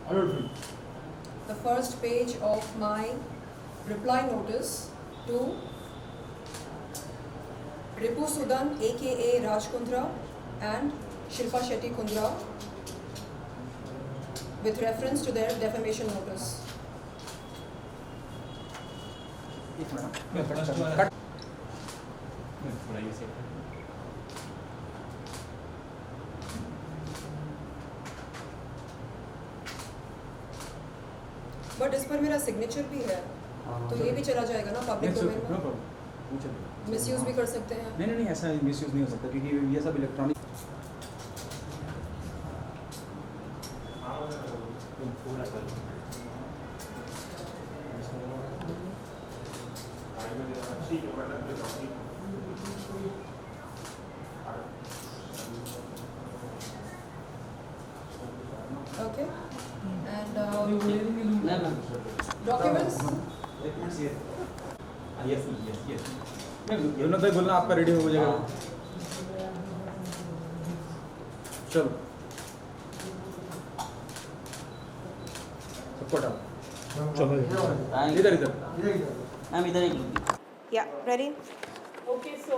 The first page of my reply notice to Ripu Sudan aka Raj Kundra and Shilpa Shetty Kundra with reference to their defamation notice. But इस पर मेरा signature भी है तो ये भी चला जाएगा ना पब्लिक डोमेन में, मिसयूज भी कर सकते हैं। नहीं नहीं ऐसा मिसयूज नहीं हो सकता क्योंकि ये सब इलेक्ट्रॉनिक Okay. And documents. युवनत भाई बोलना आपका रेडी हो जाएगा। चलो सबको डालो। चलो इधर इधर मैम इधर ही Yeah, ready? ओके सो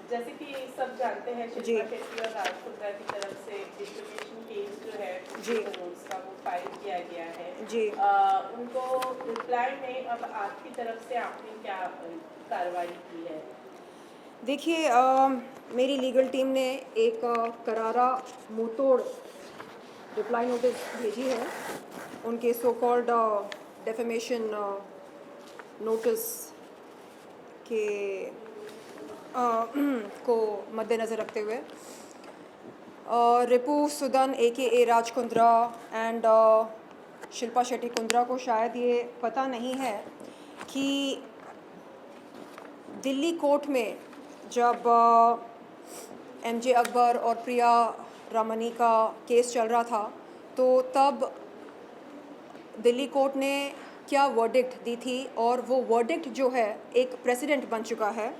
जैसे कि सब जानते हैं जी। शिल्पा शेट्टी और राज कुंद्रा की तरफ से डिस्ट्रीब्यूशन केस जो है जी। उसका वो फाइल किया गया है जी। उनको रिप्लाई में अब आपकी तरफ से आपने क्या कार्रवाई की है? देखिए मेरी लीगल टीम ने एक करारा मुंहतोड़ रिप्लाई नोटिस भेजी है उनके सो कॉल्ड डेफेमेशन नोटिस के को मद्देनज़र रखते हुए रिपू सुदन aka राज कुंद्रा एंड शिल्पा शेट्टी कुंद्रा को शायद ये पता नहीं है कि दिल्ली कोर्ट में जब MJ अकबर और प्रिया रमनी का केस चल रहा था तो तब दिल्ली कोर्ट ने क्या वर्डिक्ट दी थी और वो वर्डिक्ट जो है एक प्रेसिडेंट बन चुका है।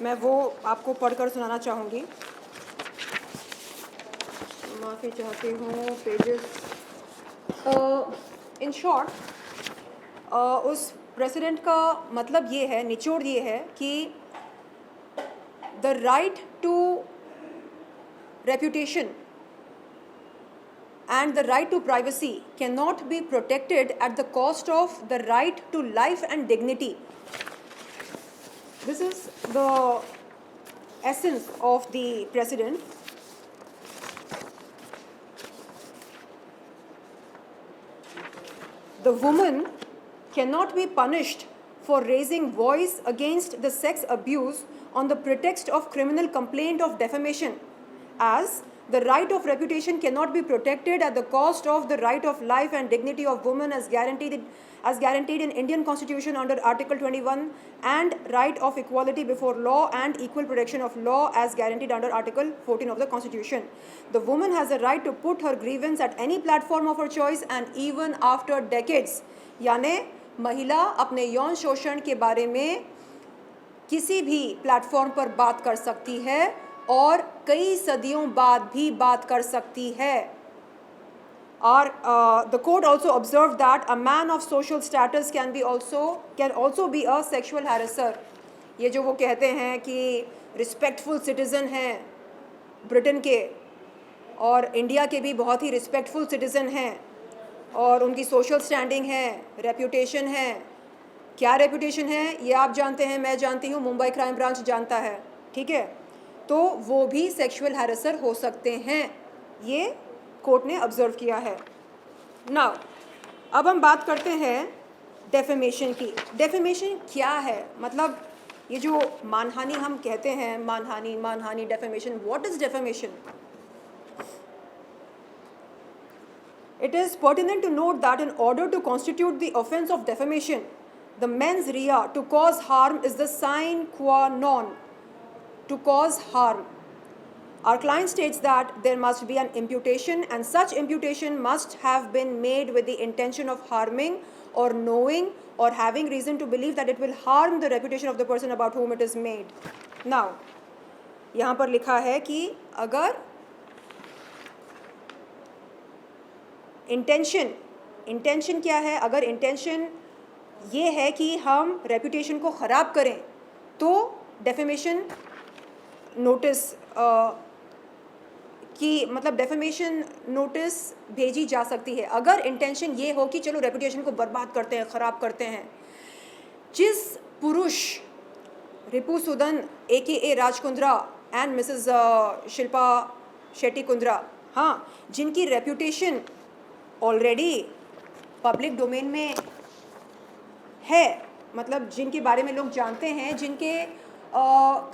मैं वो आपको पढ़कर सुनाना चाहूँगी। माफ़ी चाहती हूँ पेजेस। इन शॉर्ट उस प्रेसिडेंट का मतलब ये है, निचोड़ ये है कि the right to reputation and the right to privacy cannot be protected at the cost of the right to life and dignity. This is the essence of the president. The woman cannot be punished for raising voice against the sex abuse on the pretext of criminal complaint of defamation, as the right of reputation cannot be protected at the cost of the right of life and dignity of women as guaranteed in Indian Constitution under Article 21 and right of equality before law and equal protection of law as guaranteed under Article 14 of the Constitution. The woman has a right to put her grievance at any platform of her choice and even after decades. यानी महिला अपने यौन शोषण के बारे में किसी भी प्लेटफॉर्म पर बात कर सकती है और कई सदियों बाद भी बात कर सकती है। और the court also observed that a man of social status can also be a sexual harasser. ये जो वो कहते हैं कि रिस्पेक्टफुल सिटीज़न हैं ब्रिटेन के और इंडिया के भी बहुत ही रिस्पेक्टफुल सिटीज़न हैं और उनकी सोशल स्टैंडिंग है, रेप्यूटेशन है। क्या रेप्यूटेशन है ये आप जानते हैं, मैं जानती हूँ, मुंबई क्राइम ब्रांच जानता है, ठीक है। तो वो भी सेक्सुअल हैरेसर हो सकते हैं, ये कोर्ट ने ऑब्जर्व किया है। नाउ अब हम बात करते हैं डेफेमेशन की। डेफेमेशन क्या है? मतलब ये जो मानहानि हम कहते हैं, मानहानि defamation, what is defamation? It is pertinent to note that in order to constitute the offence of defamation, the mens rea to cause harm is the sine qua non. To cause harm. Our client states that there must be an imputation and such imputation must have been made with the intention of harming or knowing or having reason to believe that it will harm the reputation of the person about whom it is made. Now, यहाँ पर लिखा है कि अगर intention क्या है? अगर intention ये है कि हम रेपुटेशन को ख़राब करें तो डेफेमेशन नोटिस कि मतलब डेफेमेशन नोटिस भेजी जा सकती है। अगर इंटेंशन ये हो कि चलो रेपुटेशन को बर्बाद करते हैं, ख़राब करते हैं। जिस पुरुष Ripu Sudan AKA Raj Kundra and Mrs Shilpa Shetty Kundra, हाँ, जिनकी रेपुटेशन ऑलरेडी पब्लिक डोमेन में है, मतलब जिनके बारे में लोग जानते हैं, जिनके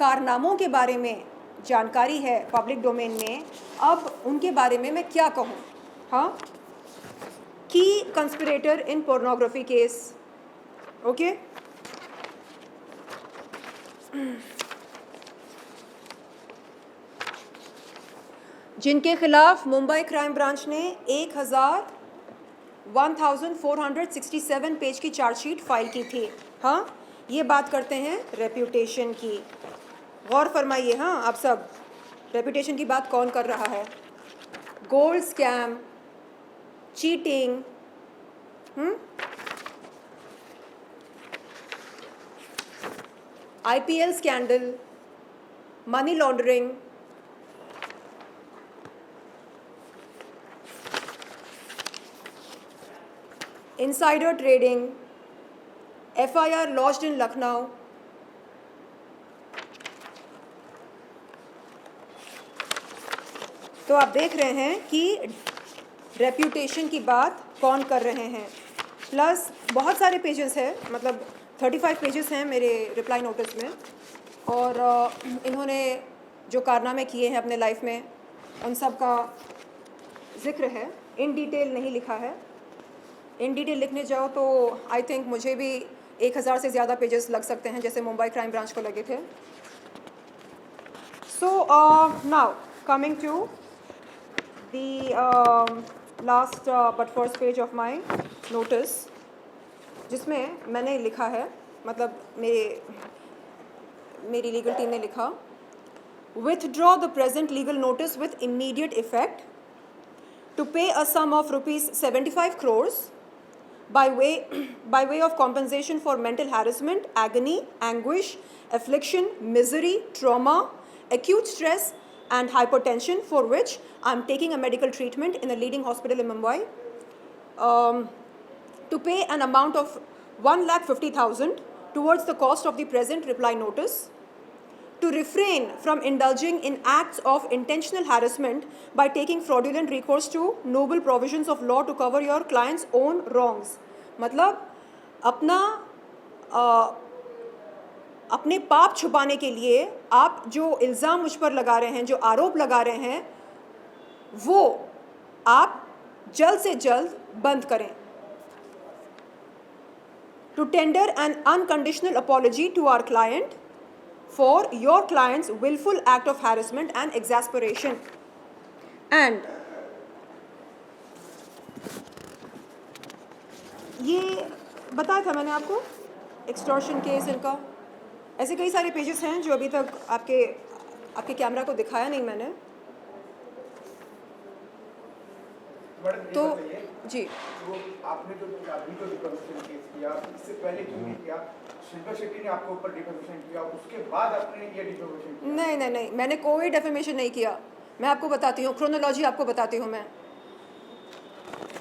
कारनामों के बारे में जानकारी है पब्लिक डोमेन में, अब उनके बारे में मैं क्या कहूँ? हाँ, की कंस्पिरेटर इन पोर्नोग्राफी केस, ओके। जिनके खिलाफ मुंबई क्राइम ब्रांच ने 1467 पेज की चार्जशीट फाइल की थी। हाँ, ये बात करते हैं रेप्यूटेशन की। गौर फरमाइए, हाँ, आप सब, रेप्यूटेशन की बात कौन कर रहा है? Gold scam, cheating, IPL scandal, money laundering, insider trading, FIR lodged in Lucknow, तो आप देख रहे हैं कि रेप्यूटेशन की बात कौन कर रहे हैं। प्लस बहुत सारे पेजेस हैं, मतलब 35 पेजेस हैं मेरे रिप्लाई नोटिस में, और इन्होंने जो कारनामे किए हैं अपने लाइफ में उन सब का जिक्र है। इन डिटेल नहीं लिखा है। इन डिटेल लिखने जाओ तो आई थिंक मुझे भी 1000 से ज़्यादा पेजेस लग सकते हैं, जैसे मुंबई क्राइम ब्रांच को लगे थे। So now coming to the last but first page of my notice, जिसमें मैंने लिखा है, मतलब मेरी लीगल टीम ने लिखा, withdraw the present legal notice with immediate effect to pay a sum of rupees 75 crores by way of compensation for mental harassment, agony, anguish, affliction, misery, trauma, acute stress and hypertension, for which I am taking a medical treatment in a leading hospital in Mumbai, to pay an amount of 1,50,000 towards the cost of the present reply notice, to refrain from indulging in acts of intentional harassment by taking fraudulent recourse to noble provisions of law to cover your client's own wrongs। मतलब अपने पाप छुपाने के लिए आप जो इल्ज़ाम मुझ पर लगा रहे हैं, जो आरोप लगा रहे हैं, वो आप जल्द से जल्द बंद करें। To tender an unconditional apology to our client for your client's willful act of harassment and exasperation, and ये बताया था मैंने आपको एक्सटॉर्शन केस, इनका ऐसे कई सारे पेजेस हैं जो अभी तक आपके कैमरा को दिखाया नहीं मैंने। तो जी, वो आपने जो अभी तो डिफेमेशन केस किया, इससे पहले क्यों नहीं किया? शिल्पा शेट्टी ने आपके ऊपर डिफेमेशन किया, उसके बाद आपने ये डिफेमेशन किया? नहीं, मैंने कोई डेफेमेशन नहीं किया। मैं आपको बताती हूँ, क्रोनोलॉजी आपको बताती हूँ मैं।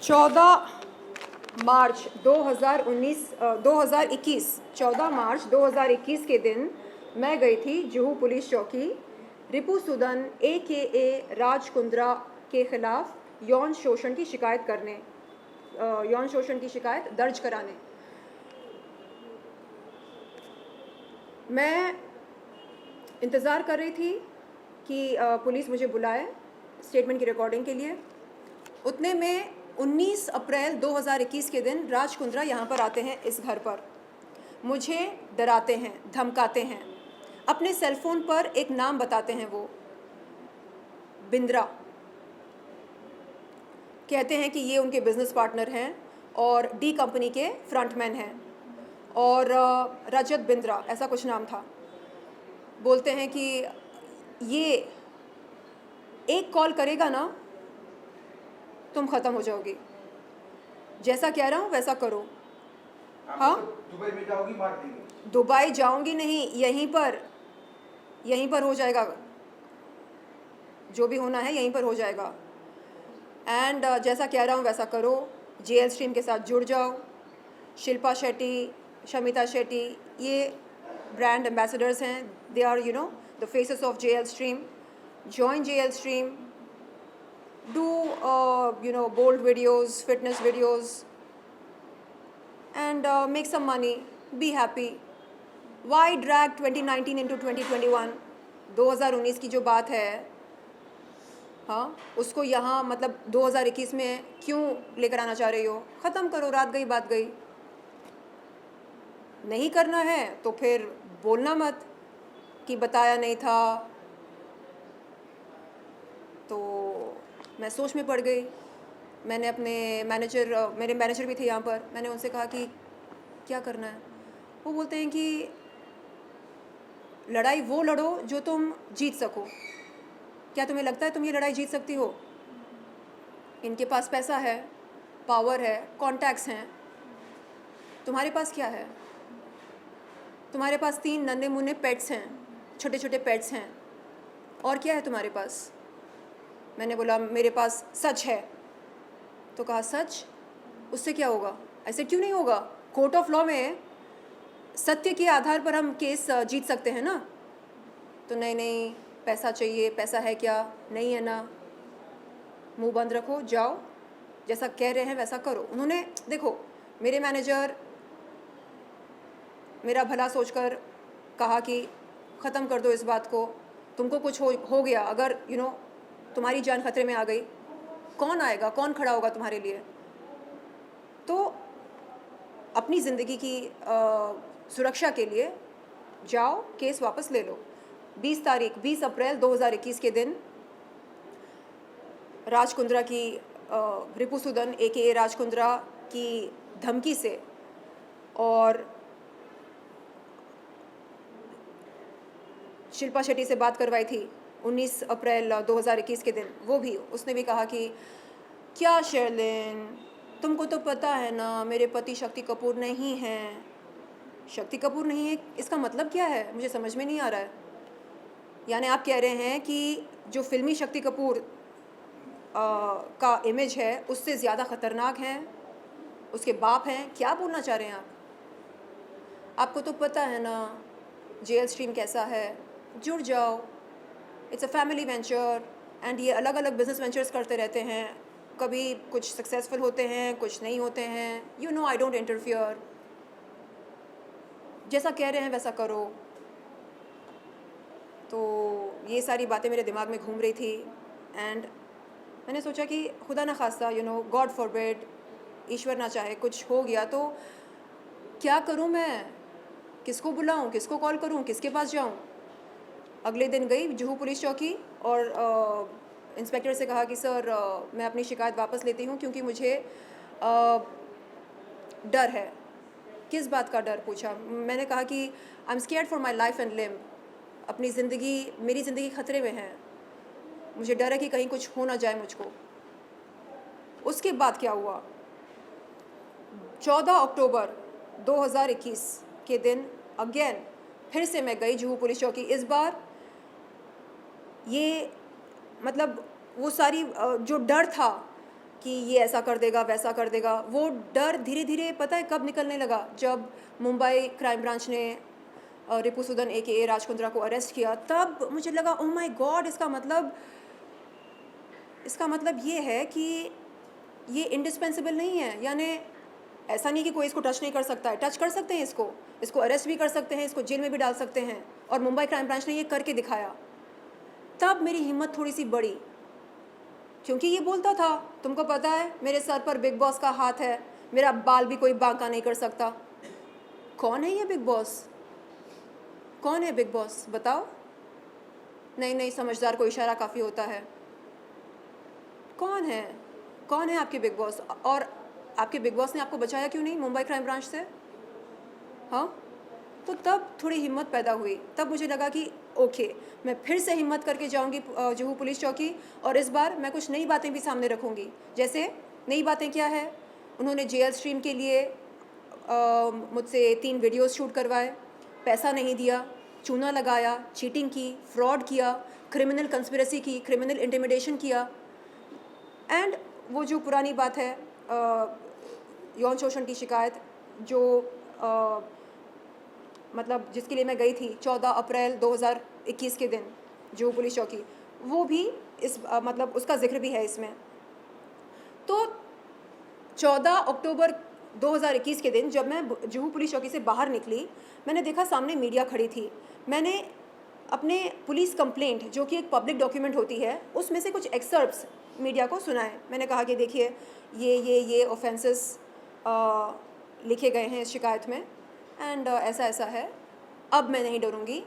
14 मार्च 2021 के दिन मैं गई थी जुहू पुलिस चौकी रिपु सुदन AKA राज कुंद्रा के खिलाफ यौन शोषण की शिकायत दर्ज कराने। मैं इंतज़ार कर रही थी कि पुलिस मुझे बुलाए स्टेटमेंट की रिकॉर्डिंग के लिए। उतने में 19 अप्रैल 2021 के दिन राज कुंद्रा यहाँ पर आते हैं, इस घर पर मुझे डराते हैं, धमकाते हैं। अपने सेलफोन पर एक नाम बताते हैं, वो बिंद्रा, कहते हैं कि ये उनके बिजनेस पार्टनर हैं और डी कंपनी के फ्रंटमैन हैं, और रजत बिंद्रा ऐसा कुछ नाम था। बोलते हैं कि ये एक कॉल करेगा ना तुम ख़त्म हो जाओगी। जैसा कह रहा हूँ वैसा करो। आप हाँ? तो दुबई में जाओगी, मार देंगे। दुबई जाऊंगी नहीं, यहीं पर हो जाएगा, जो भी होना है यहीं पर हो जाएगा। एंड जैसा कह रहा हूँ वैसा करो, जेएल स्ट्रीम के साथ जुड़ जाओ। शिल्पा शेट्टी, शमिता शेट्टी, ये ब्रांड एम्बेसडर्स हैं, they are the faces of JL stream. Join JL stream, do bold videos, fitness videos, and make some money, be happy. Why drag 2019 into 2021? 2019 की जो बात है, हाँ, उसको यहाँ मतलब 2021 में क्यों लेकर आना चाह रही हो? ख़त्म करो, रात गई बात गई। नहीं करना है तो फिर बोलना मत कि बताया नहीं था। तो मैं सोच में पड़ गई। मैंने अपने मेरे मैनेजर भी थे यहाँ पर, मैंने उनसे कहा कि क्या करना है। वो बोलते हैं कि लड़ाई वो लड़ो जो तुम जीत सको। क्या तुम्हें लगता है तुम ये लड़ाई जीत सकती हो? इनके पास पैसा है, पावर है, कॉन्टैक्ट्स हैं। तुम्हारे पास क्या है? तुम्हारे पास 3 नन्हे मुन्ने पेट्स हैं, छोटे छोटे पेट्स हैं। और क्या है तुम्हारे पास? मैंने बोला मेरे पास सच है। तो कहा सच, उससे क्या होगा? ऐसे क्यों नहीं होगा? कोर्ट ऑफ लॉ में सत्य के आधार पर हम केस जीत सकते हैं ना। तो नहीं, पैसा चाहिए, पैसा है क्या? नहीं है ना, मुंह बंद रखो, जाओ, जैसा कह रहे हैं वैसा करो। उन्होंने, देखो, मेरे मैनेजर मेरा भला सोचकर कहा कि ख़त्म कर दो इस बात को, तुमको कुछ हो गया, अगर तुम्हारी जान खतरे में आ गई, कौन आएगा, कौन खड़ा होगा तुम्हारे लिए? तो अपनी ज़िंदगी की सुरक्षा के लिए जाओ, केस वापस ले लो। 20 अप्रैल 2021 के दिन राज कुंद्रा की रिपुसुदन AKA राज कुंद्रा की धमकी से और शिल्पा शेट्टी से बात करवाई थी 19 अप्रैल 2021 के दिन। वो भी, उसने भी कहा कि क्या शेरलिन, तुमको तो पता है ना मेरे पति शक्ति कपूर नहीं हैं। शक्ति कपूर नहीं है, इसका मतलब क्या है? मुझे समझ में नहीं आ रहा है। यानी आप कह रहे हैं कि जो फिल्मी शक्ति कपूर का इमेज है उससे ज़्यादा ख़तरनाक हैं उसके बाप हैं? क्या बोलना चाह रहे हैं आप? आपको तो पता है ना जेएल स्ट्रीम कैसा है, जुड़ जाओ। It's a family venture and ये अलग अलग बिजनेस वेंचर्स करते रहते हैं, कभी कुछ सक्सेसफुल होते हैं, कुछ नहीं होते हैं। आई डोंट इंटरफियर, जैसा कह रहे हैं वैसा करो। तो ये सारी बातें मेरे दिमाग में घूम रही थी एंड मैंने सोचा कि खुदा न खास्ता गॉड फॉरबिड, ईश्वर ना चाहे कुछ हो गया तो क्या करूं मैं? किसको बुलाऊं, किसको कॉल करूं, किसके पास जाऊं? अगले दिन गई जुहू पुलिस चौकी और इंस्पेक्टर से कहा कि सर मैं अपनी शिकायत वापस लेती हूँ क्योंकि मुझे डर है। किस बात का डर? पूछा। मैंने कहा कि I am scared for my life and limb. अपनी ज़िंदगी, मेरी ज़िंदगी खतरे में है, मुझे डर है कि कहीं कुछ हो ना जाए मुझको। उसके बाद क्या हुआ? 14 अक्टूबर 2021 के दिन अगेन फिर से मैं गई जुहू पुलिस चौकी। इस बार ये मतलब वो सारी जो डर था कि ये ऐसा कर देगा वैसा कर देगा, वो डर धीरे धीरे पता है कब निकलने लगा? जब मुंबई क्राइम ब्रांच ने रिपुसुदन AKA राज कुंद्रा को अरेस्ट किया, तब मुझे लगा ओह माय गॉड, इसका मतलब ये है कि ये इंडिस्पेंसिबल नहीं है। यानी ऐसा नहीं कि कोई इसको टच नहीं कर सकता है, टच कर सकते हैं इसको अरेस्ट भी कर सकते हैं, इसको जेल में भी डाल सकते हैं। और मुंबई क्राइम ब्रांच ने ये करके दिखाया। तब मेरी हिम्मत थोड़ी सी बढ़ी क्योंकि ये बोलता था तुमको पता है मेरे सर पर बिग बॉस का हाथ है, मेरा बाल भी कोई बांका नहीं कर सकता। कौन है ये बिग बॉस? कौन है बिग बॉस बताओ? नहीं, समझदार को इशारा काफ़ी होता है। कौन है आपके बिग बॉस? और आपके बिग बॉस ने आपको बचाया क्यों नहीं मुंबई क्राइम ब्रांच से? हाँ, तो तब थोड़ी हिम्मत पैदा हुई। तब मुझे लगा कि ओके, मैं फिर से हिम्मत करके जाऊंगी जुहू पुलिस चौकी और इस बार मैं कुछ नई बातें भी सामने रखूंगी। जैसे नई बातें क्या है? उन्होंने जेएल स्ट्रीम के लिए मुझसे 3 वीडियोस शूट करवाए, पैसा नहीं दिया, चूना लगाया, चीटिंग की, फ्रॉड किया, क्रिमिनल कंस्पिरेसी की, क्रिमिनल इंटिमिडेशन किया। एंड वो जो पुरानी बात है यौन शोषण की शिकायत जो मतलब जिसके लिए मैं गई थी 14 अप्रैल 2021 के दिन जुहू पुलिस चौकी, वो भी इस मतलब उसका जिक्र भी है इसमें। तो 14 अक्टूबर 2021 के दिन जब मैं जुहू पुलिस चौकी से बाहर निकली, मैंने देखा सामने मीडिया खड़ी थी। मैंने अपने पुलिस कंप्लेंट जो कि एक पब्लिक डॉक्यूमेंट होती है उसमें से कुछ एक्सर्प्स मीडिया को सुनाए। मैंने कहा कि देखिए ये ऑफेंसेस लिखे गए हैं इस शिकायत में एंड ऐसा ऐसा है। अब मैं नहीं डरूंगी,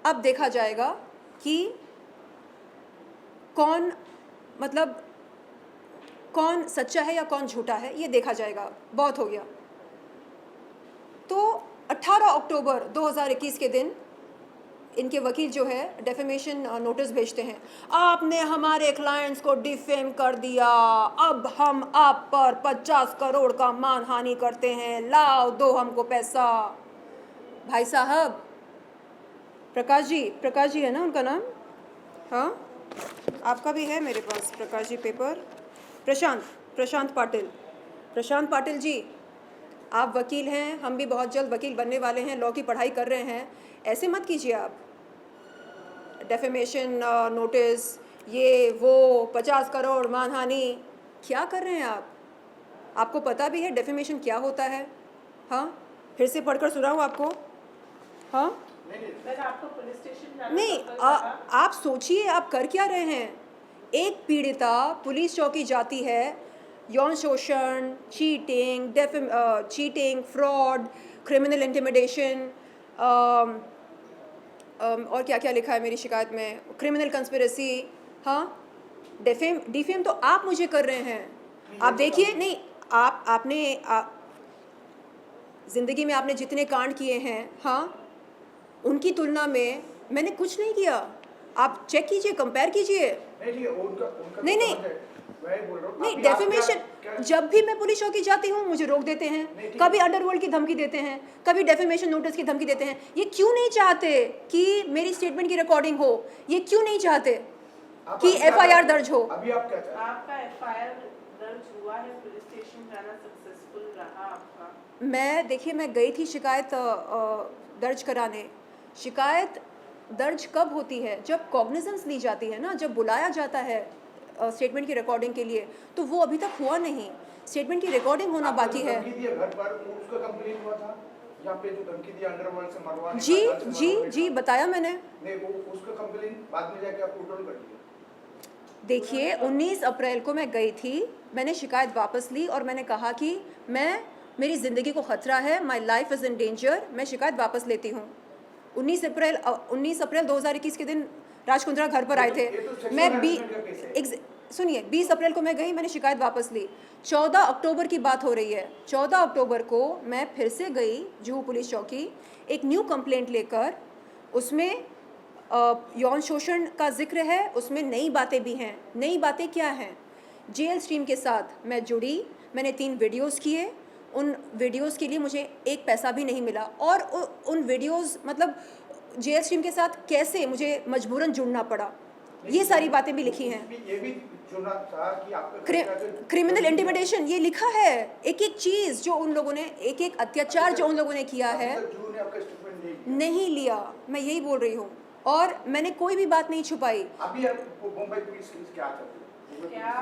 अब देखा जाएगा कि कौन मतलब कौन सच्चा है या कौन झूठा है, ये देखा जाएगा, बहुत हो गया। तो 18 अक्टूबर 2021 के दिन इनके वकील जो है डेफेमेशन नोटिस भेजते हैं, आपने हमारे क्लाइंट्स को डिफेम कर दिया, अब हम आप पर 50 करोड़ का मानहानि करते हैं, लाओ दो हमको पैसा। भाई साहब, प्रकाश जी है ना उनका नाम? हाँ, आपका भी है मेरे पास प्रकाश जी पेपर। प्रशांत पाटिल जी, आप वकील हैं, हम भी बहुत जल्द वकील बनने वाले हैं, लॉ की पढ़ाई कर रहे हैं, ऐसे मत कीजिए आप। डेफेमेशन नोटिस, ये वो 50 करोड़ मानहानि, क्या कर रहे हैं आप? आपको पता भी है डेफेमेशन क्या होता है? हाँ, फिर से पढ़कर सुनाऊँ आपको? हाँ मैंने आपको पुलिस स्टेशन जाना नहीं, सफल कहा। आप सोचिए आप कर क्या रहे हैं। एक पीड़िता पुलिस चौकी जाती है, यौन शोषण, चीटिंग, फ्रॉड, क्रिमिनल इंटिमिडेशन और क्या क्या लिखा है मेरी शिकायत में, क्रिमिनल कंस्पिरेसी। हाँ, डिफेम तो आप मुझे कर रहे हैं। आप देखिए, नहीं आपने ज़िंदगी में आपने जितने कांड किए हैं, हाँ, उनकी तुलना में मैंने कुछ नहीं किया। आप चेक कीजिए, कंपेयर कीजिए। नहीं, मैं बोल रहा हूँ, नहीं, अभी आप डेफेमेशन क्या- जब भी मैं पुलिस चौकी जाती हूँ मुझे रोक देते हैं, नहीं, ठीक कभी अंडरवर्ल्ड की धमकी देते हैं, कभी डेफेमेशन नोटिस की धमकी देते हैं। ये क्यों नहीं चाहते कि मेरी स्टेटमेंट की रिकॉर्डिंग हो? ये क्यों नहीं चाहते आप कि अभी क्या एफआईआर चाहते हैं? दर्ज हो? अभी आप क्या चाहते हैं? आपका एफआईआर दर्ज हुआ है, पुलिस स्टेशन जाना सक्सेसफुल रहा आपका। देखिए मैं गई थी शिकायत दर्ज कराने। शिकायत दर्ज कब होती है? जब कॉग्निजेंस ली जाती है ना, जब बुलाया जाता है स्टेटमेंट की रिकॉर्डिंग के लिए, तो वो अभी तक हुआ नहीं। स्टेटमेंट की रिकॉर्डिंग होना आपको बाकी जो है। धमकी दिया घर पर, उसका कंप्लेन हुआ था? यहाँ पे जो धमकी दिया अंडरवर्ल्ड से मरवाने का, जी जान से जी मरवाने जी का, बताया मैंने। नहीं वो उसका कंप्लेन बाद में जाके आप रिटर्न कर दिया। देखिए 19 अप्रैल को मैं गई थी, मैंने शिकायत वापस ली और मैंने कहा कि मेरी ज़िंदगी को ख़तरा है, my life is in danger, मैं शिकायत वापस लेती हूँ। 19 अप्रैल 2021 के दिन राज कुंद्रा घर पर आए थे। ये तो sexual मैं harassment का केस है। सुनिए, 20 अप्रैल को मैं गई, मैंने शिकायत वापस ली। 14 अक्टूबर की बात हो रही है। 14 अक्टूबर को मैं फिर से गई जुहू पुलिस चौकी एक न्यू कंप्लेंट लेकर। उसमें यौन शोषण का जिक्र है, उसमें नई बातें भी हैं। नई बातें क्या हैं? जेएल स्ट्रीम के साथ मैं जुड़ी, मैंने 3 वीडियोस किए। उन वीडियोस के लिए मुझे एक पैसा भी नहीं मिला और उन वीडियोस मतलब जेएल स्ट्रीम के साथ कैसे मुझे मजबूरन जुड़ना पड़ा, ये सारी बातें भी लिखी हैं। ये भी चुना था कि आपका क्रिमिनल इंटिमिडेशन, ये लिखा है, एक एक चीज़ जो उन लोगों ने, एक एक अत्याचार जो उन लोगों ने किया है। जून ने आपका स्टेटमेंट नहीं लिया, मैं यही बोल रही हूँ, और मैंने कोई भी बात नहीं छुपाई। अभी आप मुंबई पुलिस केस क्या चाहते हैं?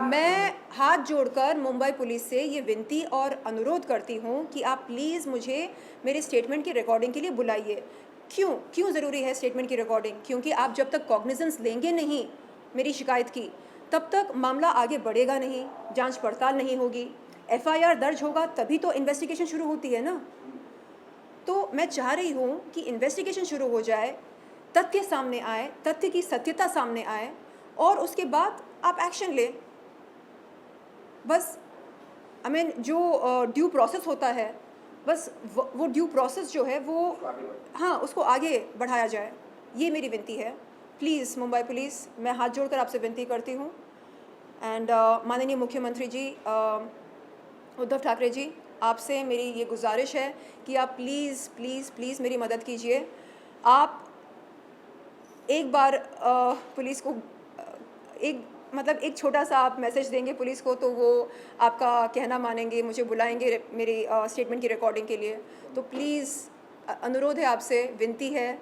मैं हाथ जोड़कर मुंबई पुलिस से ये विनती और अनुरोध करती हूँ कि आप प्लीज़ मुझे मेरे स्टेटमेंट की रिकॉर्डिंग के लिए बुलाइए। क्यों ज़रूरी है स्टेटमेंट की रिकॉर्डिंग? क्योंकि आप जब तक कॉग्निजेंस लेंगे नहीं मेरी शिकायत की, तब तक मामला आगे बढ़ेगा नहीं, जांच पड़ताल नहीं होगी, एफआईआर दर्ज होगा तभी तो इन्वेस्टिगेशन शुरू होती है ना। तो मैं चाह रही हूँ कि इन्वेस्टिगेशन शुरू हो जाए, तथ्य सामने आए, तथ्य की सत्यता सामने आए और उसके बाद आप एक्शन लें। बस जो ड्यू प्रोसेस होता है, बस वो ड्यू प्रोसेस जो है वो, हाँ, उसको आगे बढ़ाया जाए, ये मेरी विनती है। प्लीज़ मुंबई पुलिस, मैं हाथ जोड़कर आपसे विनती करती हूँ। एंड माननीय मुख्यमंत्री जी उद्धव ठाकरे जी, आपसे मेरी ये गुजारिश है कि आप प्लीज़ प्लीज़ प्लीज़ मेरी मदद कीजिए। आप एक बार पुलिस को एक छोटा सा आप मैसेज देंगे पुलिस को, तो वो आपका कहना मानेंगे, मुझे बुलाएंगे मेरी स्टेटमेंट की रिकॉर्डिंग के लिए। तो प्लीज़ अनुरोध है आपसे, विनती है,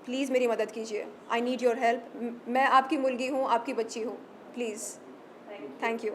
प्लीज़ मेरी मदद कीजिए। I need your help. मैं आपकी मुलगी हूँ, आपकी बच्ची हूँ, प्लीज़। Thank you.